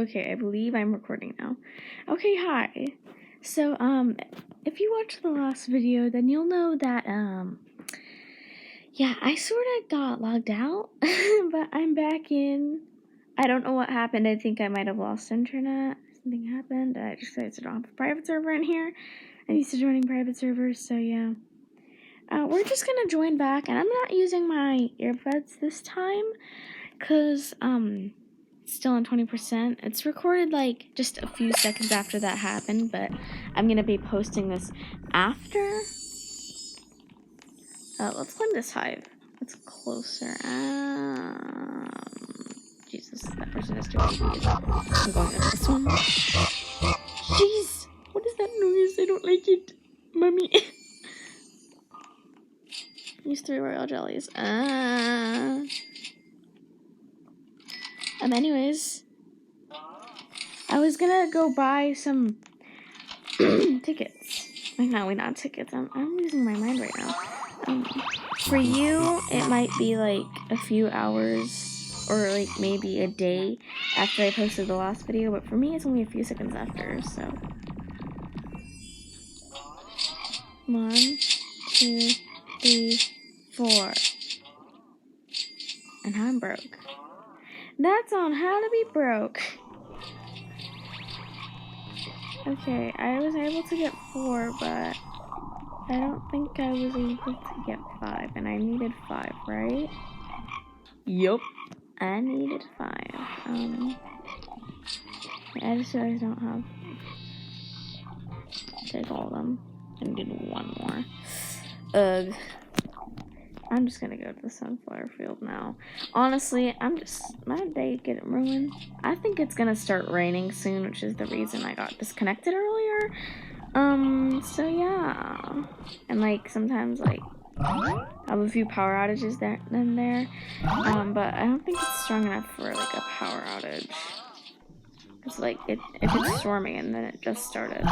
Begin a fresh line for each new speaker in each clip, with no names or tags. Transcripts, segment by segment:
Okay, I believe I'm recording now. Okay, hi. So, if you watched the last video, then you'll know that, yeah, I sort of got logged out, but I'm back in. I don't know what happened. I think I might have lost internet. Something happened. I decided to drop a private server in here. I'm used to joining private servers, so yeah. We're just gonna join back, and I'm not using my earbuds this time, because, still on 20%. It's recorded like just a few seconds after that happened, but I'm gonna be posting this after. Let's find this hive. It's closer. Jesus, that person has 2 babies. I'm going with this one. Jeez, what is that noise? I don't like it. Mommy. Use 3 royal jellies. Anyways, I was gonna go buy some tickets. No, not tickets. I'm losing my mind right now. For you, it might be like a few hours or like maybe a day after I posted the last video, but for me, it's only a few seconds after. So, 1, 2, 3, 4, and now I'm broke. That's on how to be broke. Okay, I was able to get 4, but I don't think I was able to get 5, and I needed 5, right? Yup. I needed 5. I just realized I don't have. Take all of them and get 1 more. Ugh. I'm just gonna go to the sunflower field now. Honestly, my day getting ruined. I think it's gonna start raining soon, which is the reason I got disconnected earlier. So yeah. And like sometimes like I have a few power outages there. But I don't think it's strong enough for like a power outage. It's like if it's storming and then it just started.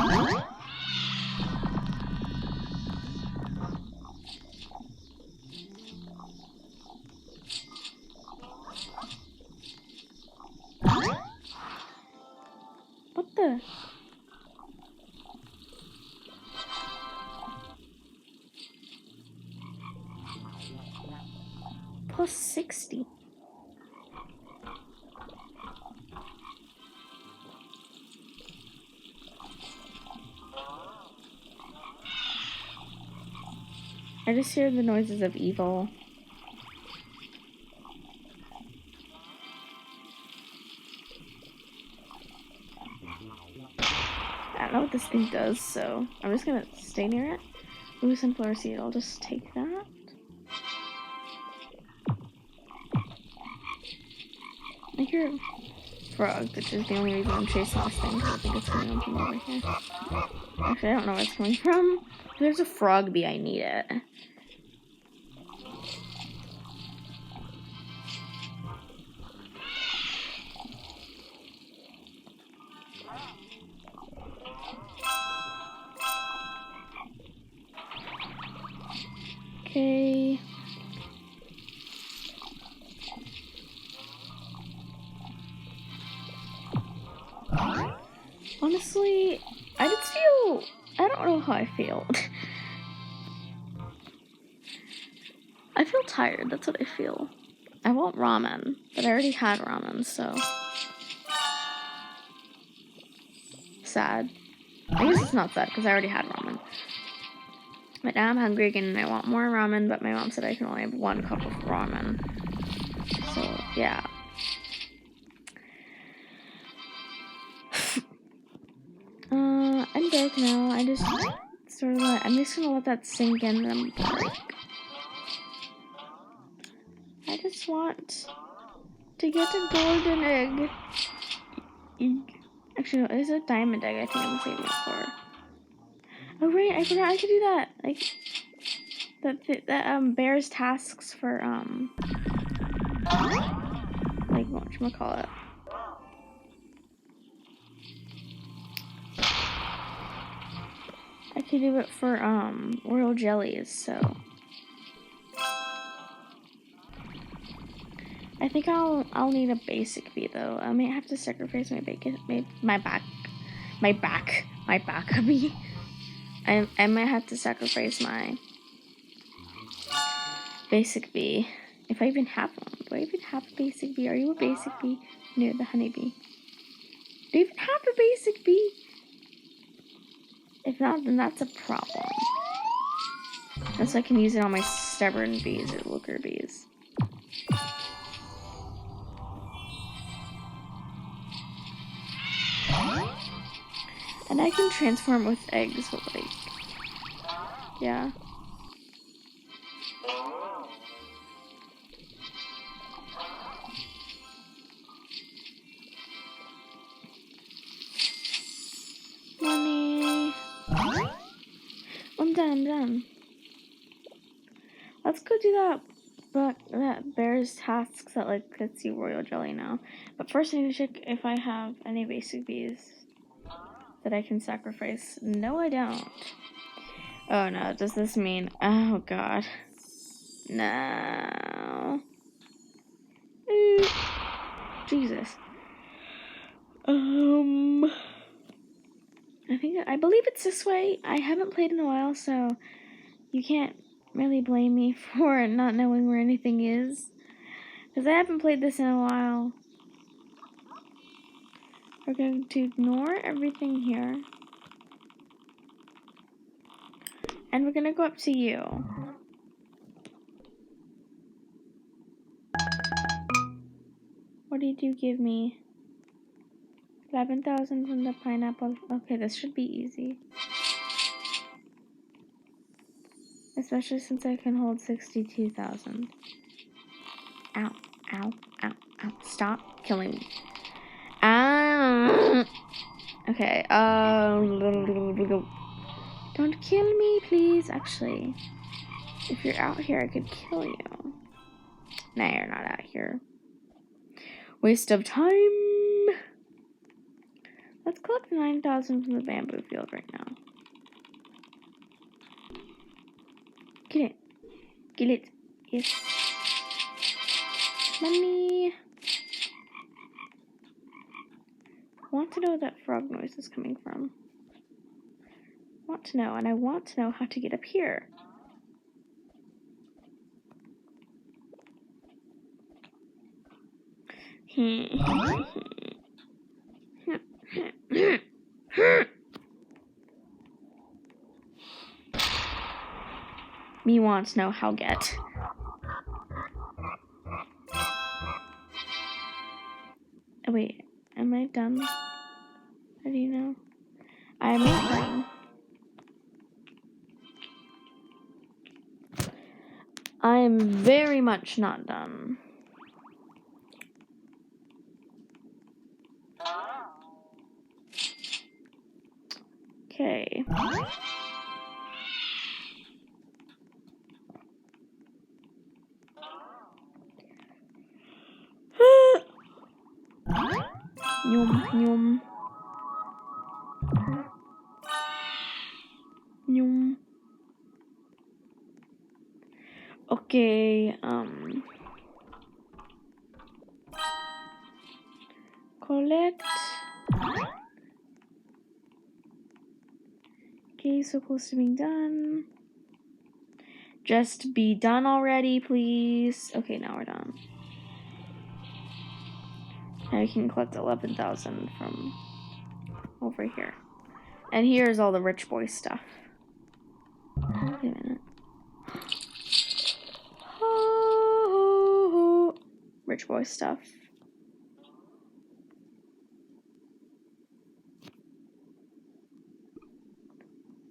What the? Plus 60. I just hear the noises of evil. I don't know what this thing does, so I'm just gonna stay near it. Ooh, sunflower seed, I'll just take that. I hear a frog, which is the only reason I'm chasing this thing, because I think it's coming from over here. Actually, I don't know where it's coming from. If there's a frog bee, I need it. Okay. Honestly, I don't know how I feel. I feel tired, that's what I feel. I want ramen, but I already had ramen, so. Sad. I guess it's not sad, because I already had ramen. But now I'm hungry again and I want more ramen, but my mom said I can only have 1 cup of ramen. So, yeah. I'm broke now. I'm just gonna let that sink in and I'm broke. I just want to get a golden egg. Actually, no, it's a diamond egg I think I'm saving it for. Oh, right, I forgot I could do that. Like, that bears tasks for, like, whatchamacallit. I could do it for, royal jellies, so. I think I'll need a basic bee though. I may have to sacrifice my bacon, my back bee. I might have to sacrifice my basic bee. If I even have one. Do I even have a basic bee? Are you a basic bee? No, the honeybee. Do you even have a basic bee? If not, then that's a problem. Unless I can use it on my stubborn bees or looker bees. And I can transform with eggs, but like, yeah. Money. I'm done. Let's go do that bear's tasks at like let's see Royal Jelly now. But first I need to check if I have any basic bees that I can sacrifice. No, I don't. Oh no, does this mean oh god. No. Jesus. I believe it's this way. I haven't played in a while, so you can't really blame me for not knowing where anything is. Because I haven't played this in a while. We're going to ignore everything here. And we're going to go up to you. What did you give me? 11,000 from the pineapple. Okay, this should be easy. Especially since I can hold 62,000. Ow, ow, ow, ow. Stop killing me. Okay, don't kill me, please. Actually, if you're out here, I could kill you. Nah, you're not out here. Waste of time. Let's collect 9,000 from the bamboo field right now. Get it. Yes. Money. I want to know where that frog noise is coming from. I want to know, and I want to know how to get up here. Me wants to know how get. Oh, wait, am I done? How do you know? I am not done. I am very much not done. Okay. Yum. Okay, collect. Okay, so close to being done. Just be done already, please. Okay, now we're done. Now we can collect 11,000 from over here. And here's all the rich boy stuff. Wait a minute. Oh, rich boy stuff.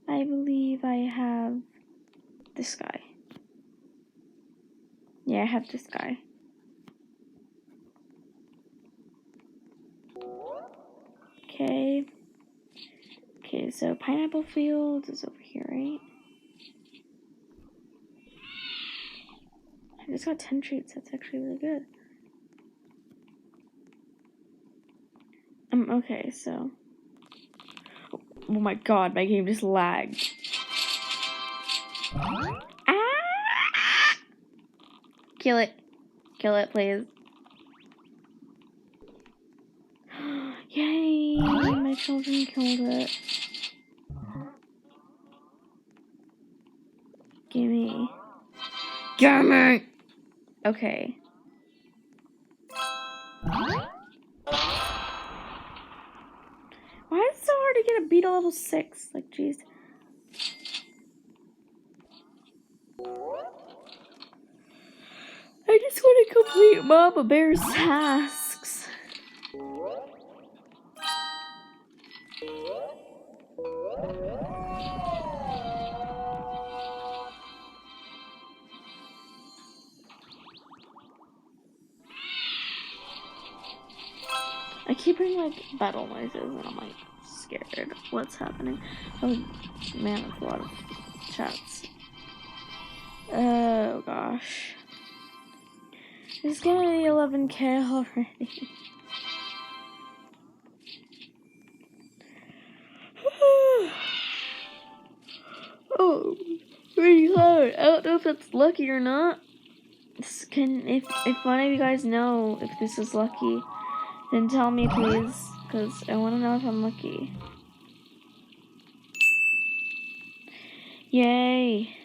I believe I have this guy. Yeah, I have this guy. Okay. Okay, so pineapple field is over here, right? I just got 10 treats. That's actually really good. Okay, so. Oh my god, my game just lagged. Ah! Kill it. Kill it, please. my children killed it. Gimme. Gimme! Okay. Why is it so hard to get a beetle level 6? Like, jeez. I just want to complete Mama Bear's tasks. I keep hearing like battle noises and I'm like scared. What's happening? Oh man, that's a lot of chats. Oh gosh. It's gonna be 11K already. Oh, pretty hard. I don't know if that's lucky or not. If one of you guys know if this is lucky, then tell me please, because I want to know if I'm lucky. Yay!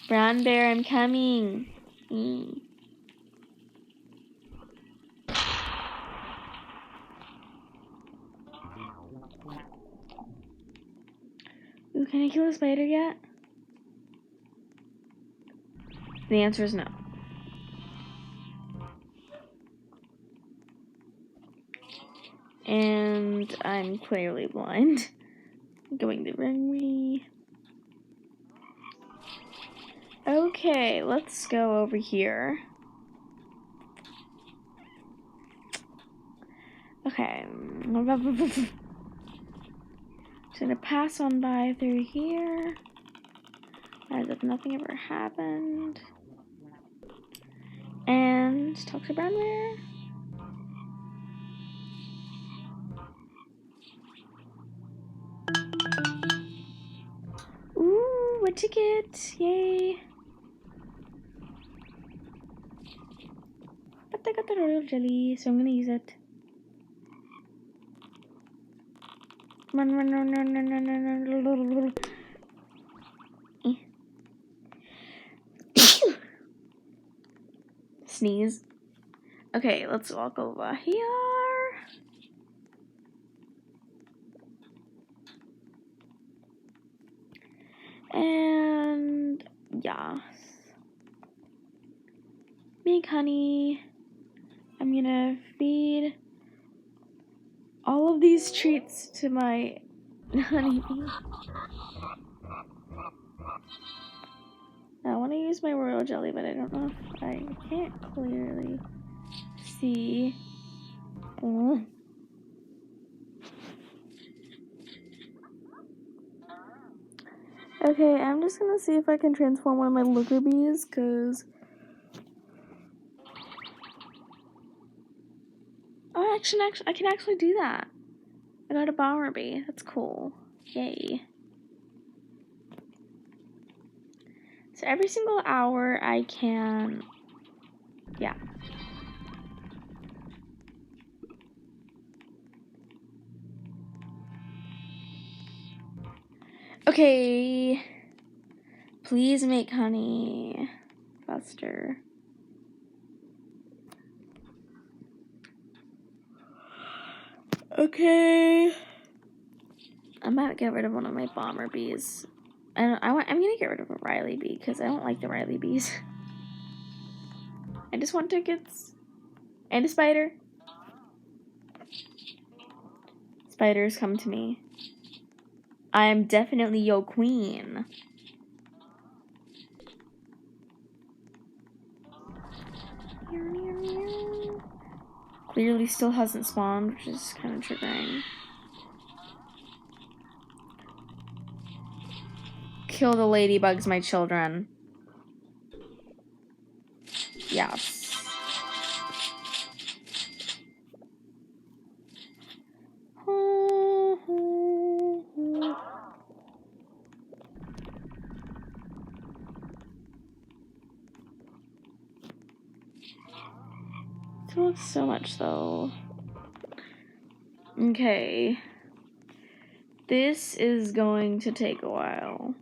Brown bear, I'm coming. Ooh, can I kill a spider yet? The answer is no. And I'm clearly blind. Going the wrong way. Okay, let's go over here. Okay. Just gonna pass on by through here. As if nothing ever happened. And talk to Brown Bear. Ooh, a ticket! Yay! But I got the royal jelly, so I'm gonna use it. Run, run, run, run, run, run, run, run, run. Sneeze. Okay, let's walk over here. And yeah. Big honey. I'm gonna feed all of these treats to my honeybee. I want to use my royal jelly, but I don't know if I can't clearly see. Oh. Okay, I'm just gonna see if I can transform one of my looker bees, cause I can actually do that. I got a bomber bee. That's cool. Yay. So every single hour I can, yeah. Okay. Please make honey faster. Okay. I might get rid of one of my bomber bees. I'm gonna get rid of a Riley bee because I don't like the Riley bees. I just want tickets. And a spider. Spiders, come to me. I am definitely your queen. Clearly still hasn't spawned, which is kind of triggering. Kill the ladybugs, my children. Yes. It looks so much though. Okay. This is going to take a while.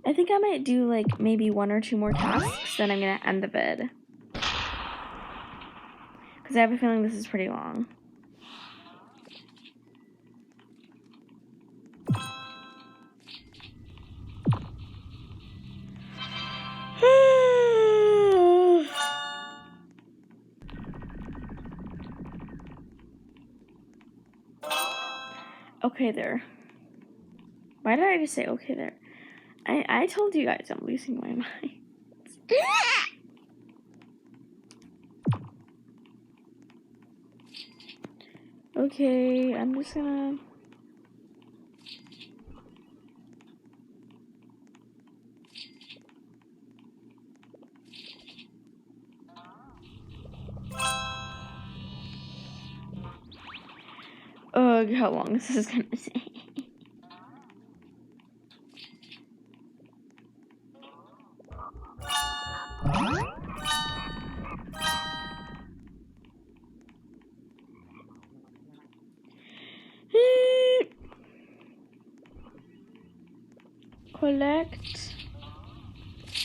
I think I might do like maybe 1 or 2 more tasks, then I'm gonna end the vid. Because I have a feeling this is pretty long. Okay there. Why did I just say okay there? I told you guys I'm losing my mind. Okay, I'm just gonna... Ugh, how long this is gonna take.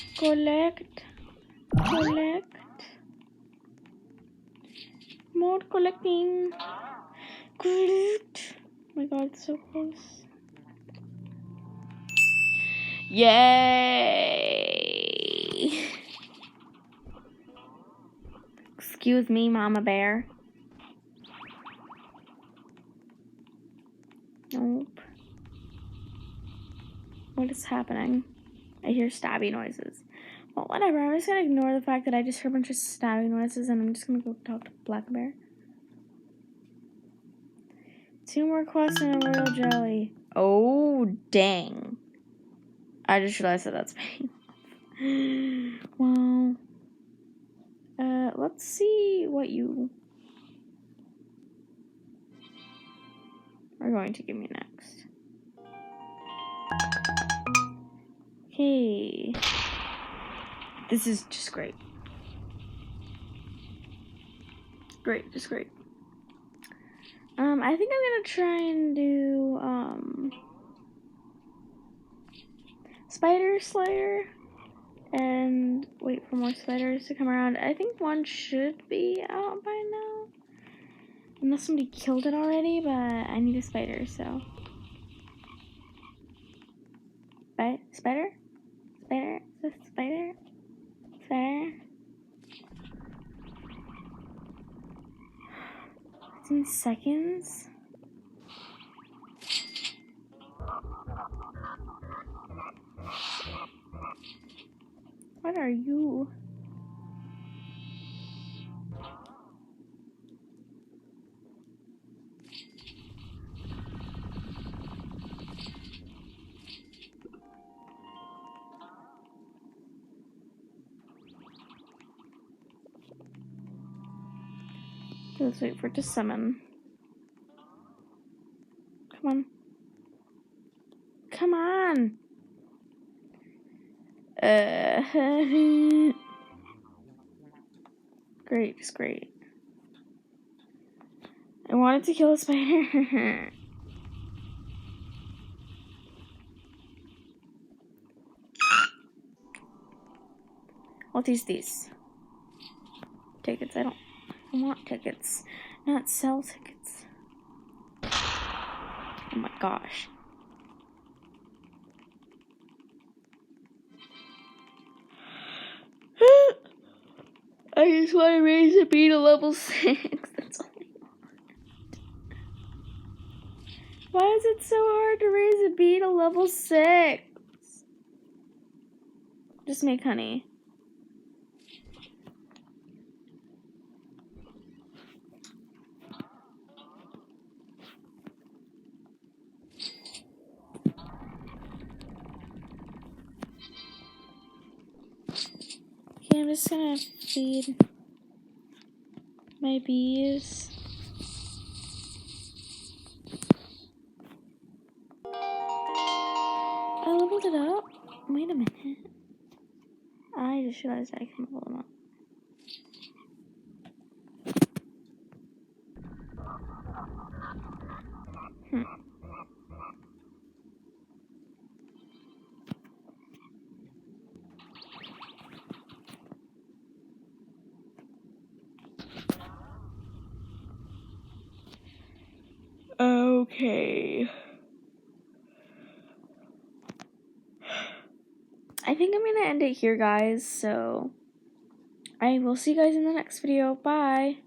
Collect. More collecting. Collect. Oh my god, it's so close. Yay! Excuse me, Mama Bear. Nope. What is happening? I hear stabby noises. Well, whatever. I'm just gonna ignore the fact that I just heard a bunch of stabbing noises and I'm just gonna go talk to Black Bear. 2 more quests and a royal jelly. Oh, dang. I just realized that that's paying off. Well, let's see what you are going to give me next. Okay. This is just great. Great, just great. I think I'm gonna try and do, Spider Slayer and wait for more spiders to come around. I think one should be out by now. Unless somebody killed it already, but I need a spider, so. Spider? Spider? Is this spider? Spider? 15 seconds? What are you? Let's wait for it to summon. Come on. Come on! Great, just great. I wanted to kill a spider. I'll use these. Tickets, I want tickets. Not sell tickets. Oh my gosh. I just want to raise the bee to level 6. That's all I want. Why is it so hard to raise a bee to level 6? Just make honey. Okay, I'm just gonna feed my bees. I leveled it up. Wait a minute. I just realized I can level them up. Okay. I think I'm gonna end it here, guys. So I will see you guys in the next video. Bye.